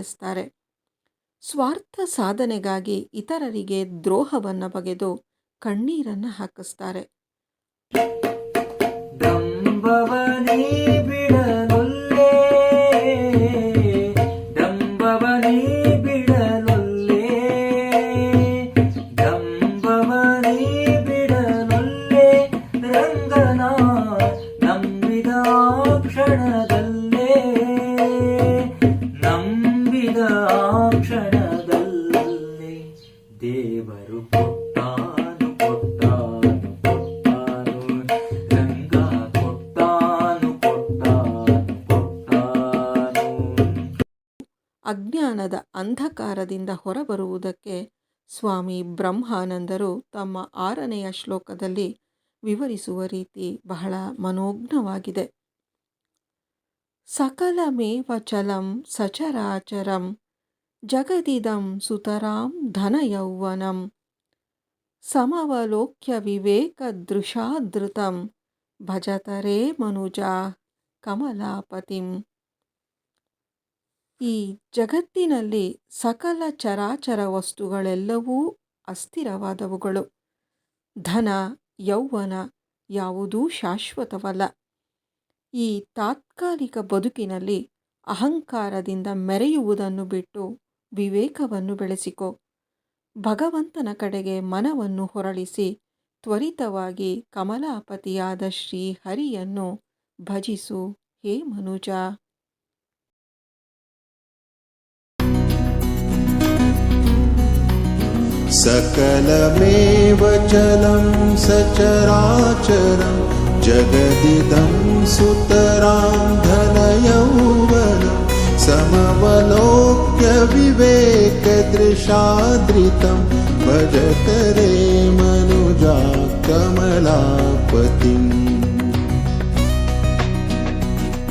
ನಡೆಸ್ತಾರೆ. ಸ್ವಾರ್ಥ ಸಾಧನೆಗಾಗಿ ಇತರರಿಗೆ ದ್ರೋಹವನ್ನು ಬಗೆದು ಕಣ್ಣೀರನ್ನು ಹಾಕಿಸ್ತಾರೆ. ದೇವರು ಕೊಟ್ಟಾನು ಕೊಟ್ಟಾನು ಕೊಟ್ಟಾನು ರಂಗ ಕೊಟ್ಟಾನು ಕೊಟ್ಟಾನು ಕೊಟ್ಟಾನು. ಅಜ್ಞಾನದ ಅಂಧಕಾರದಿಂದ ಹೊರಬರುವುದಕ್ಕೆ ಸ್ವಾಮಿ ಬ್ರಹ್ಮಾನಂದರು ತಮ್ಮ 6ನೆಯ ಶ್ಲೋಕದಲ್ಲಿ ವಿವರಿಸುವ ರೀತಿ ಬಹಳ ಮನೋಜ್ಞವಾಗಿದೆ. ಸಕಲಮೇವ ಚಲಂ ಸಚರಾಚರಂ ಜಗದಿದಂ ಸುತರಾಂ ಧನಯೌವನಂ ಸಮವಲೋಕ್ಯ ವಿವೇಕದೃಶಾದೃತಂ ಭಜತರೇ ಮನುಜಾ ಕಮಲಾಪತಿಂ. ಈ ಜಗತ್ತಿನಲ್ಲಿ ಸಕಲ ಚರಾಚರ ವಸ್ತುಗಳೆಲ್ಲವೂ ಅಸ್ಥಿರವಾದವುಗಳು. ಧನ, ಯೌವನ ಯಾವುದೂ ಶಾಶ್ವತವಲ್ಲ. ಈ ತಾತ್ಕಾಲಿಕ ಬದುಕಿನಲ್ಲಿ ಅಹಂಕಾರದಿಂದ ಮೆರೆಯುವುದನ್ನು ಬಿಟ್ಟು ವಿವೇಕವನ್ನು ಬೆಳೆಸಿಕೊ. ಭಗವಂತನ ಕಡೆಗೆ ಮನವನ್ನು ಹೊರಳಿಸಿ ತ್ವರಿತವಾಗಿ ಕಮಲಾಪತಿಯಾದ ಶ್ರೀ ಹರಿಯನ್ನು ಭಜಿಸು ಹೇ ಮನುಜ. ಸಕಲಮೇವ ಚಲಂ ಸಚರಾಚರಂ ಜಗದಿದಂ ಸುತರಾಂ ಧನಯೌವನಂ ಸಮವಲೋಕ್ಯ ವಿವೇಕದೃಶಾದೃತಂ ಭಜತರೇ ಮನುಜಾ ಕಮಲಾಪತಿಂ.